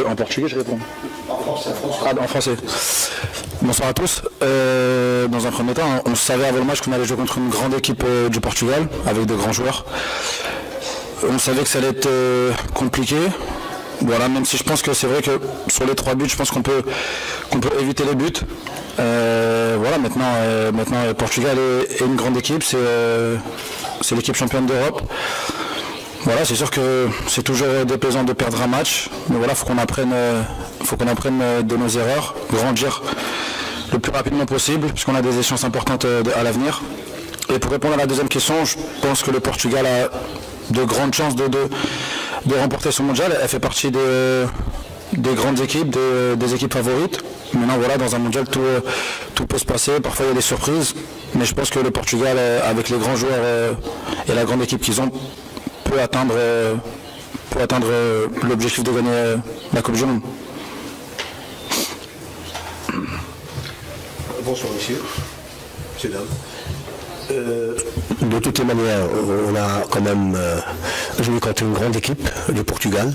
En portugais, je réponds. En français. Bonsoir à tous. Dans un premier temps, on savait avant le match qu'on allait jouer contre une grande équipe du Portugal, avec de grands joueurs. On savait que ça allait être compliqué. Voilà, même si je pense que c'est vrai que sur les 3 buts, je pense qu'on peut éviter les buts. Voilà, maintenant le Portugal est une grande équipe, c'est l'équipe championne d'Europe. Voilà, c'est sûr que c'est toujours déplaisant de perdre un match, mais voilà, faut qu'on apprenne de nos erreurs, grandir le plus rapidement possible, puisqu'on a des échéances importantes à l'avenir. Et pour répondre à la deuxième question, je pense que le Portugal a de grandes chances de remporter son mondial. Elle fait partie des grandes équipes, des équipes favorites. Maintenant, voilà, dans un mondial, tout peut se passer. Parfois, il y a des surprises. Mais je pense que le Portugal, avec les grands joueurs et la grande équipe qu'ils ont, peut atteindre l'objectif de gagner la Coupe du Monde. Bonsoir, monsieur. Monsieur, dame. De toutes les manières, on a quand même joué contre une grande équipe du Portugal.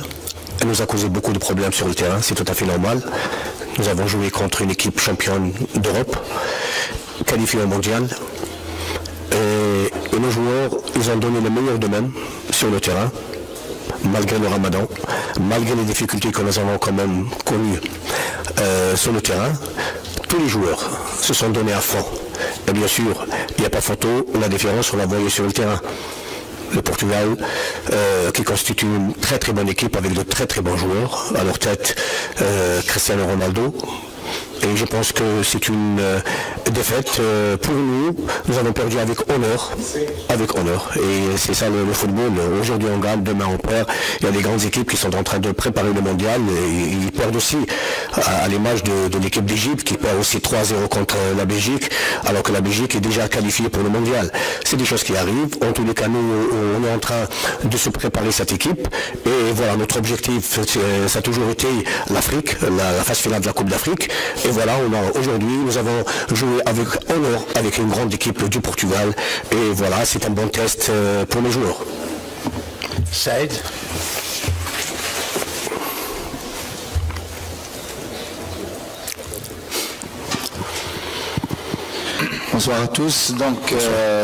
Elle nous a causé beaucoup de problèmes sur le terrain, c'est tout à fait normal. Nous avons joué contre une équipe championne d'Europe, qualifiée au mondial. Et nos joueurs, ils ont donné le meilleur d'eux-mêmes sur le terrain, malgré le ramadan, malgré les difficultés que nous avons quand même connues sur le terrain. Tous les joueurs se sont donnés à fond. Et bien sûr, il n'y a pas photo, la différence, on l'a voyé sur le terrain. Le Portugal, qui constitue une très très bonne équipe avec de très très bons joueurs, à leur tête Cristiano Ronaldo. Et je pense que c'est une défaite pour nous. Nous avons perdu avec honneur. Et c'est ça le football. Aujourd'hui on gagne, demain on perd. Il y a des grandes équipes qui sont en train de préparer le mondial. Et ils perdent aussi, à l'image de l'équipe d'Égypte qui perd aussi 3-0 contre la Belgique, alors que la Belgique est déjà qualifiée pour le mondial. C'est des choses qui arrivent. En tous les cas, nous, on est en train de se préparer cette équipe. Et voilà, notre objectif, ça a toujours été l'Afrique, la phase finale de la Coupe d'Afrique. Et voilà, aujourd'hui, nous avons joué avec honneur avec une grande équipe du Portugal. Et voilà, c'est un bon test pour les joueurs. Saïd. Bonsoir à tous. Donc,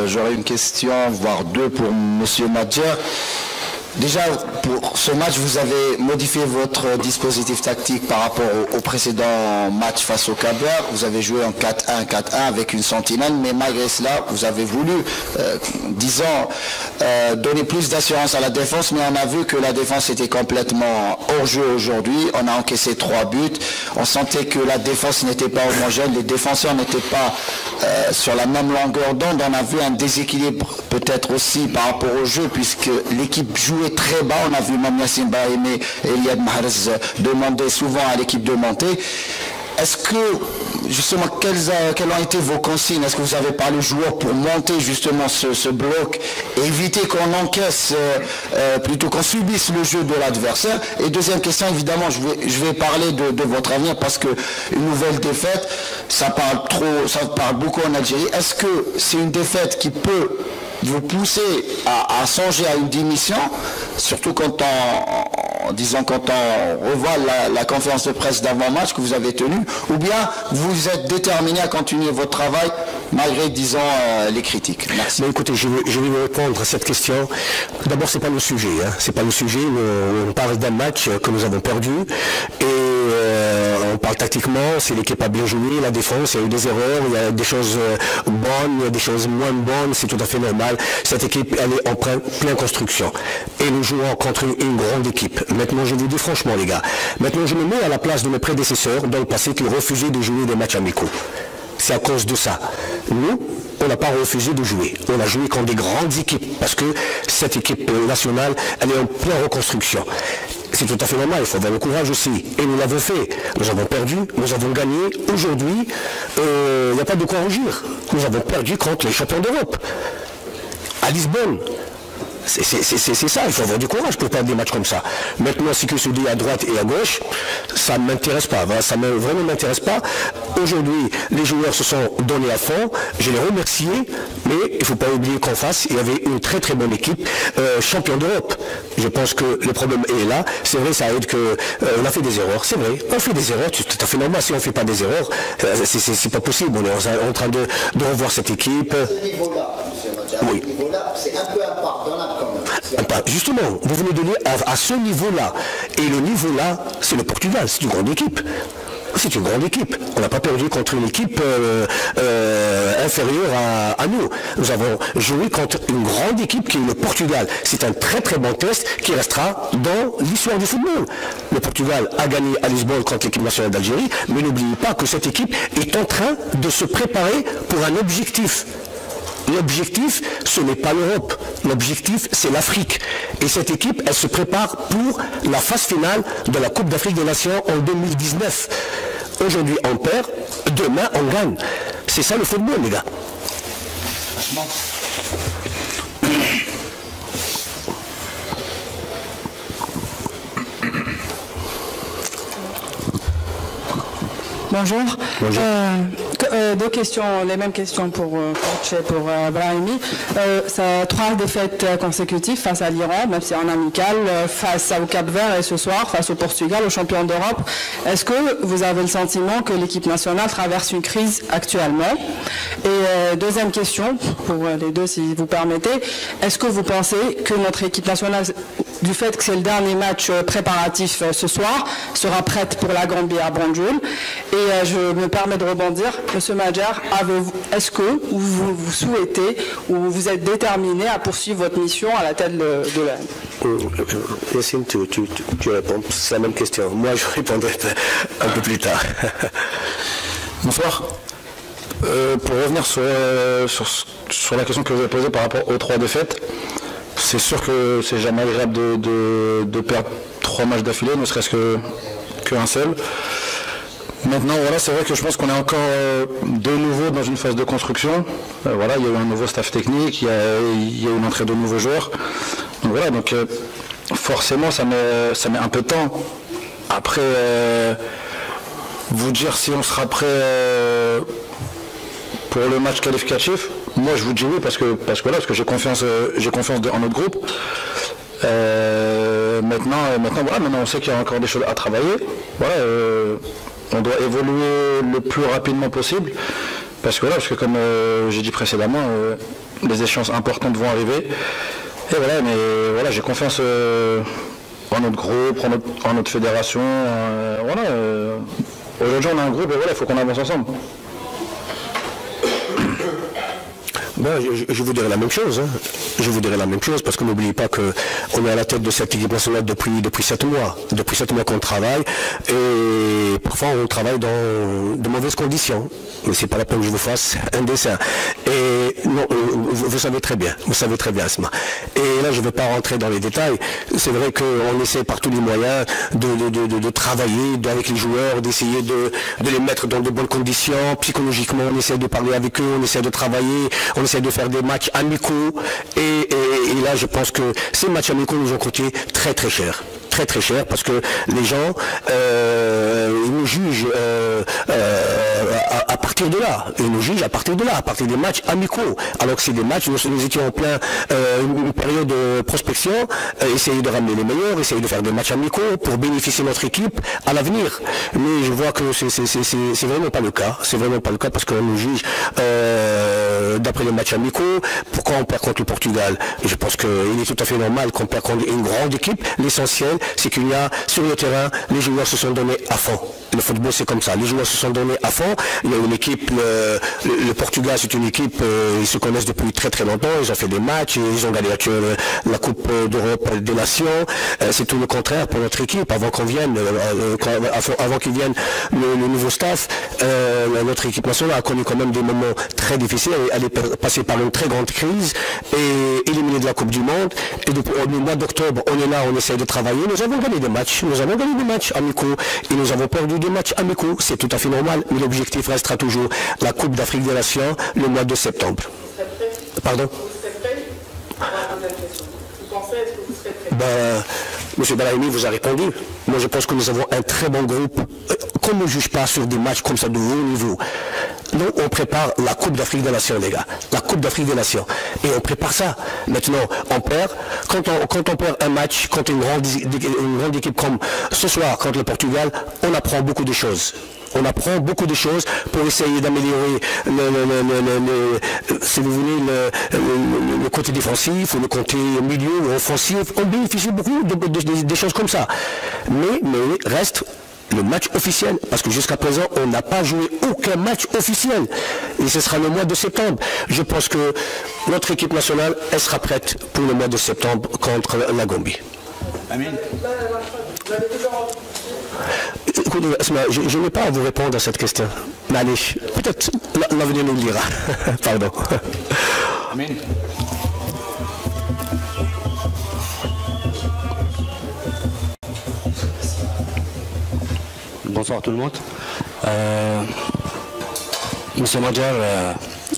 j'aurais une question, voire deux pour Monsieur Madjer. Déjà, pour ce match, vous avez modifié votre dispositif tactique par rapport au précédent match face au Cap-Vert. Vous avez joué en 4-1 avec une sentinelle, mais malgré cela, vous avez voulu, disons, donner plus d'assurance à la défense, mais on a vu que la défense était complètement hors jeu aujourd'hui. On a encaissé 3 buts. On sentait que la défense n'était pas homogène, les défenseurs n'étaient pas sur la même longueur d'onde. On a vu un déséquilibre peut-être aussi par rapport au jeu, puisque l'équipe jouait très bas. On a vu Yassine Brahimi et Eliad Mahrez demander souvent à l'équipe de monter. Est-ce que, justement, quelles ont été vos consignes? Est-ce que vous avez parlé aux joueurs pour monter justement ce bloc et éviter qu'on encaisse, plutôt qu'on subisse le jeu de l'adversaire? Et deuxième question, évidemment, je vais parler de votre avenir parce que une nouvelle défaite, ça parle beaucoup en Algérie. Est-ce que c'est une défaite qui peut vous pousser à songer à une démission, surtout quand on revoit la conférence de presse d'avant-match que vous avez tenue, ou bien vous êtes déterminé à continuer votre travail malgré, disons, les critiques? Merci. Mais écoutez, je vais vous répondre à cette question. D'abord, c'est pas le sujet. C'est pas le sujet. On parle d'un match que nous avons perdu et on parle tactiquement. Si l'équipe a bien joué, la défense, il y a eu des erreurs, il y a des choses bonnes, il y a des choses moins bonnes. C'est tout à fait normal. Cette équipe, elle est en pleine construction. Et nous jouons contre une grande équipe. Maintenant, je vous dis franchement, les gars, maintenant je me mets à la place de mes prédécesseurs dans le passé qui refusaient de jouer des matchs amicaux. C'est à cause de ça. Nous, on n'a pas refusé de jouer. On a joué contre des grandes équipes parce que cette équipe nationale, elle est en pleine reconstruction. C'est tout à fait normal, il faut avoir le courage aussi. Et nous l'avons fait. Nous avons perdu, nous avons gagné. Aujourd'hui, il n'y a pas de quoi rougir. Nous avons perdu contre les champions d'Europe. À Lisbonne. C'est ça, il faut avoir du courage pour perdre des matchs comme ça. Maintenant, ce que se dit à droite et à gauche, ça ne m'intéresse pas, ça ne vraiment m'intéresse pas. Aujourd'hui, les joueurs se sont donnés à fond, je les remercie, mais il ne faut pas oublier qu'en face, il y avait une très très bonne équipe, champion d'Europe. Je pense que le problème est là. C'est vrai, ça aide que on a fait des erreurs, c'est vrai, on fait des erreurs, c'est tout à fait normal. Si on ne fait pas des erreurs, c'est pas possible. On est en train de revoir cette équipe. Oui. C'est un peu impardonnable quand même. Justement, vous venez de dire à ce niveau-là. Et le niveau-là, c'est le Portugal, c'est une grande équipe. C'est une grande équipe. On n'a pas perdu contre une équipe inférieure à nous. Nous avons joué contre une grande équipe qui est le Portugal. C'est un très très bon test qui restera dans l'histoire du football. Le Portugal a gagné à Lisbonne contre l'équipe nationale d'Algérie, mais n'oubliez pas que cette équipe est en train de se préparer pour un objectif. L'objectif, ce n'est pas l'Europe. L'objectif, c'est l'Afrique. Et cette équipe, elle se prépare pour la phase finale de la Coupe d'Afrique des Nations en 2019. Aujourd'hui, on perd. Demain, on gagne. C'est ça le football, les gars. Bonjour. Bonjour. Deux questions, les mêmes questions pour coach et pour Brahimi. Ça 3 défaites consécutives face à l'Iran, même si en amical, face au Cap-Vert et ce soir face au Portugal, aux champions d'Europe. Est-ce que vous avez le sentiment que l'équipe nationale traverse une crise actuellement? Et deuxième question, pour les deux si vous permettez, est-ce que vous pensez que notre équipe nationale, du fait que c'est le dernier match préparatif ce soir, sera prête pour la Gambie à Banjul? Et je me permets de rebondir. Monsieur Madjer, est-ce que vous souhaitez ou vous êtes déterminé à poursuivre votre mission à la tête de l'Inde? Yassine, tu réponds. C'est la même question. Moi, je répondrai un peu plus tard. Bonsoir. Pour revenir sur la question que vous avez posée par rapport aux 3 défaites, c'est sûr que c'est jamais agréable de perdre 3 matchs d'affilée, ne serait-ce qu'un seul. Maintenant, voilà, c'est vrai que je pense qu'on est encore de nouveau dans une phase de construction. Voilà, il y a eu un nouveau staff technique, il y a eu l'entrée de nouveaux joueurs. Donc voilà, donc forcément, ça met un peu de temps. Après, vous dire si on sera prêt pour le match qualificatif, moi je vous dis oui parce que j'ai confiance en notre groupe. Maintenant, on sait qu'il y a encore des choses à travailler. Voilà, on doit évoluer le plus rapidement possible parce que comme j'ai dit précédemment, les échéances importantes vont arriver. Et voilà, mais voilà, j'ai confiance en notre groupe, en notre fédération. Aujourd'hui, on a un groupe et voilà, il faut qu'on avance ensemble. Ben, je vous dirais la même chose. Hein. Je vous dirais la même chose parce que n'oubliez pas qu'on est à la tête de cette équipe nationale depuis 7 mois. Depuis 7 mois qu'on travaille et parfois on travaille dans de mauvaises conditions. Mais c'est pas la peine que je vous fasse un dessin. Et non, vous savez très bien, Asma. Et là, je ne vais pas rentrer dans les détails. C'est vrai qu'on essaie par tous les moyens de travailler avec les joueurs, d'essayer de les mettre dans de bonnes conditions. Psychologiquement, on essaie de parler avec eux, on essaie de travailler, on essaie de faire des matchs amicaux. Et là, je pense que ces matchs amicaux nous ont coûté très très cher. Très très cher parce que les gens ils nous jugent à partir de là. Ils nous jugent à partir de là, à partir des matchs amicaux. Alors que c'est des matchs, nous étions en plein une période de prospection, essayer de ramener les meilleurs, essayer de faire des matchs amicaux pour bénéficier de notre équipe à l'avenir. Mais je vois que c'est vraiment pas le cas. C'est vraiment pas le cas parce qu'on nous juge d'après les matchs amicaux. Pourquoi on perd contre le Portugal? Je pense qu'il est tout à fait normal qu'on perd contre une grande équipe. L'essentiel, c'est qu'il y a sur le terrain, les joueurs se sont donnés à fond. Le football, c'est comme ça. Les joueurs se sont donnés à fond. Il y a une équipe, le Portugal, c'est une équipe, ils se connaissent depuis très très longtemps. Ils ont fait des matchs, ils ont gagné la Coupe d'Europe des Nations. C'est tout le contraire pour notre équipe. Avant qu'il vienne le nouveau staff, notre équipe nationale a connu quand même des moments très difficiles. Elle est passée par une très grande crise et éliminée de la Coupe du Monde. Et depuis le mois d'octobre, on est là, on essaie de travailler. Nous avons gagné des matchs amicaux et nous avons perdu des matchs amicaux. C'est tout à fait normal, mais l'objectif restera toujours la Coupe d'Afrique des Nations le mois de septembre. Pardon? M. Brahimi vous a répondu. Moi, je pense que nous avons un très bon groupe. Qu'on ne juge pas sur des matchs comme ça de haut niveau. Nous, on prépare la Coupe d'Afrique des Nations, les gars. La Coupe d'Afrique des Nations. Et on prépare ça. Maintenant, on perd. Quand on perd un match contre une grande équipe comme ce soir contre le Portugal, on apprend beaucoup de choses. On apprend beaucoup de choses pour essayer d'améliorer si vous voulez, le côté défensif ou le côté milieu ou offensif. On bénéficie beaucoup des choses comme ça. Mais reste le match officiel, parce que jusqu'à présent, on n'a pas joué aucun match officiel. Et ce sera le mois de septembre. Je pense que notre équipe nationale, elle sera prête pour le mois de septembre contre la Gambie. Amin. Écoutez, je n'ai pas à vous répondre à cette question. Mais allez, peut-être l'avenir nous le dira. Pardon. Amin. Bonsoir tout le monde. Monsieur Madjer,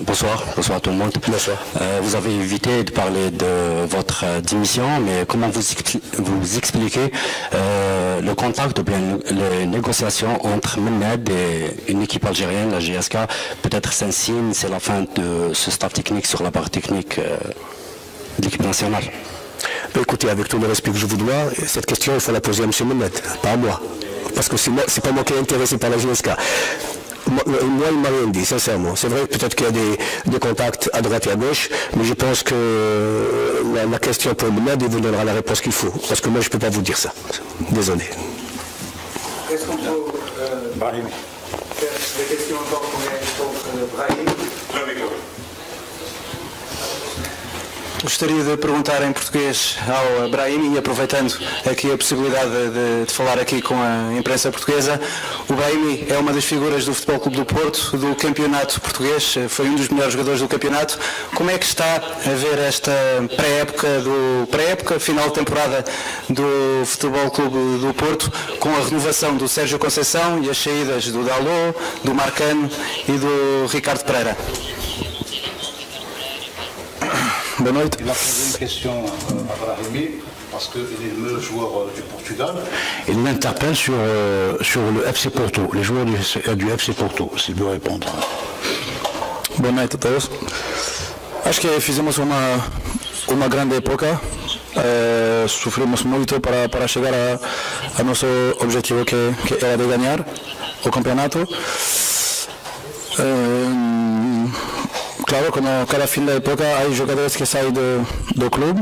bonsoir à tout le monde. Bonsoir. Vous avez évité de parler de votre démission, mais comment vous expliquez le contact ou bien les négociations entre Menad et une équipe algérienne, la GSK? Peut-être c'est un signe, c'est la fin de ce staff technique sur la partie technique de l'équipe nationale. Écoutez, avec tout le respect que je vous dois, cette question, il faut la poser à M. Menad, pas à moi. Parce que c'est pas moi qui est intéressé par la GSK. Moi, il m'a rien dit, sincèrement. C'est vrai, peut-être qu'il y a des contacts à droite et à gauche, mais je pense que la question pour Menad, il vous donnera la réponse qu'il faut. Parce que moi, je ne peux pas vous dire ça. Désolé. Est-ce qu'on peut faire des questions encore pour Brahim? Gostaria de perguntar em português ao Brahimi, e aproveitando aqui a possibilidade de falar aqui com a imprensa portuguesa. O Brahimi é uma das figuras do Futebol Clube do Porto, do campeonato português, foi um dos melhores jogadores do campeonato. Como é que está a ver esta pré-época, final de temporada do Futebol Clube do Porto, com a renovação do Sérgio Conceição e as saídas do Dalot, do Marcano e do Ricardo Pereira? Boa noite. Il a posé une question à Brahimi, parce qu'il est le meilleur joueur du Portugal. Il m'interpelle sur le FC Porto, les joueurs du FC Porto, s'il veut répondre. Boa noite a todos. Acho que fizemos uma grande época. Sofremos muito para chegar a nosso objetivo que era de ganhar o campeonato. Claro, como cada fim da época há jogadores que saem do clube,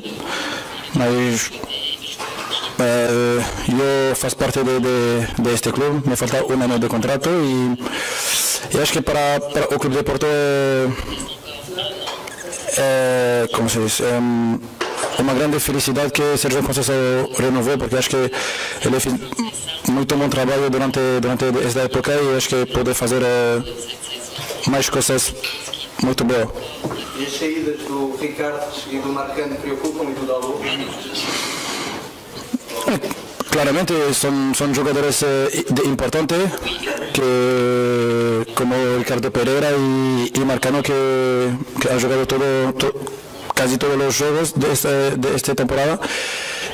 mas eu faço parte deste clube, me falta um ano de contrato e acho que para o Clube de Porto como se diz, uma grande felicidade que Sérgio Conceição renovou, porque acho que ele fez muito bom trabalho durante esta época e acho que pode fazer mais coisas muito boas. E as saídas do Ricardo e do Marcano preocupam e do Dalot? Claramente son jogadores importantes que como Ricardo Pereira y Marcano que han jugado casi todos los juegos de esta temporada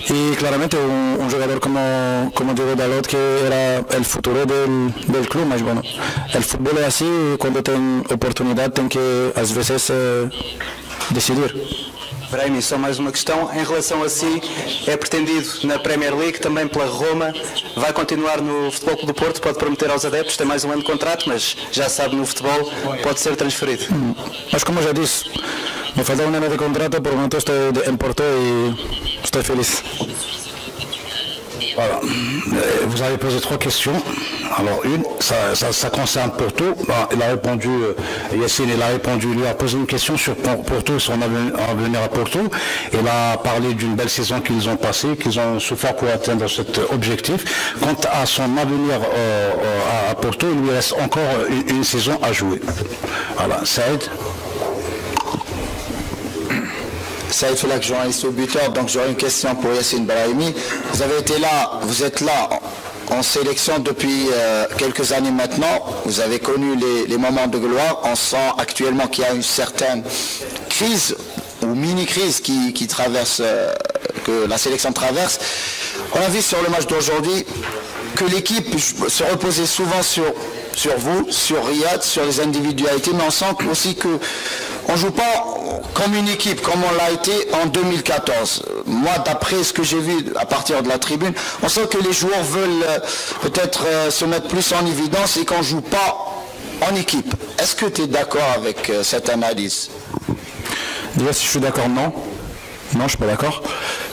y claramente un jugador como Diego Dalot que era el futuro del club, mas bueno, el fútbol es así, cuando tienen oportunidad tienen que a veces decidir. Brahimi, só mais uma questão. Em relação a si, é pretendido na Premier League, também pela Roma, vai continuar no Futebol Clube do Porto, pode prometer aos adeptos, tem mais um ano de contrato, mas já sabe, no futebol pode ser transferido. Mas como já disse, me falta un año de contrato, por el momento estoy en Porto y estoy feliz. Voilà. Vous avez posé 3 questions. Alors une, ça concerne Porto. Il a répondu, Yassine, il a répondu, lui a posé une question sur Porto, son avenir à Porto. Il a parlé d'une belle saison qu'ils ont passée, qu'ils ont souffert pour atteindre cet objectif. Quant à son avenir à Porto, il lui reste encore une saison à jouer. Voilà, Saïd. Saïd Felak, journaliste au buteur, donc j'aurais une question pour Yassine Brahimi. Vous êtes là en sélection depuis quelques années maintenant. Vous avez connu les moments de gloire. On sent actuellement qu'il y a une certaine crise ou mini-crise qui traverse que la sélection traverse. On a vu sur le match d'aujourd'hui que l'équipe se reposait souvent sur vous, sur Riyad, sur les individualités, mais on sent aussi qu'on ne joue pas comme une équipe, comme on l'a été en 2014. Moi, d'après ce que j'ai vu à partir de la tribune, on sent que les joueurs veulent peut-être se mettre plus en évidence et qu'on ne joue pas en équipe. Est-ce que tu es d'accord avec cette analyse? Déjà, si je suis d'accord, non. Non, je suis pas d'accord.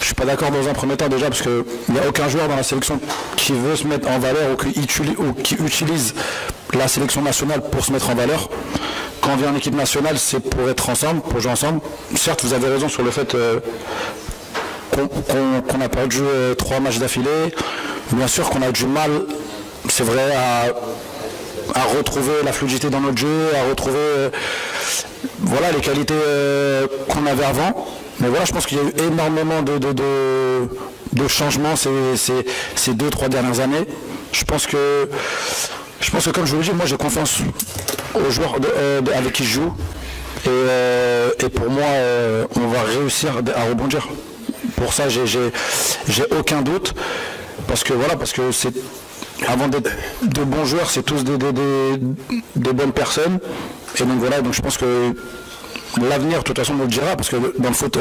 Je suis pas d'accord dans un premier temps déjà parce qu'il n'y a aucun joueur dans la sélection qui veut se mettre en valeur ou qui utilise la sélection nationale pour se mettre en valeur. Quand on vient en équipe nationale, c'est pour être ensemble, pour jouer ensemble. Certes, vous avez raison sur le fait qu'on a perdu 3 matchs d'affilée. Bien sûr qu'on a du mal, c'est vrai, à retrouver la fluidité dans notre jeu, à retrouver voilà, les qualités qu'on avait avant. Mais voilà, je pense qu'il y a eu énormément de changements ces 2-3 dernières années. Je pense que comme je vous le dis, moi j'ai confiance aux joueurs avec qui je joue. Et pour moi, on va réussir à rebondir. Pour ça, j'ai aucun doute. Parce que c'est avant d'être de bons joueurs, c'est tous des bonnes personnes. Et donc voilà, donc je pense que l'avenir, de toute façon, nous le dira, parce que dans le foot,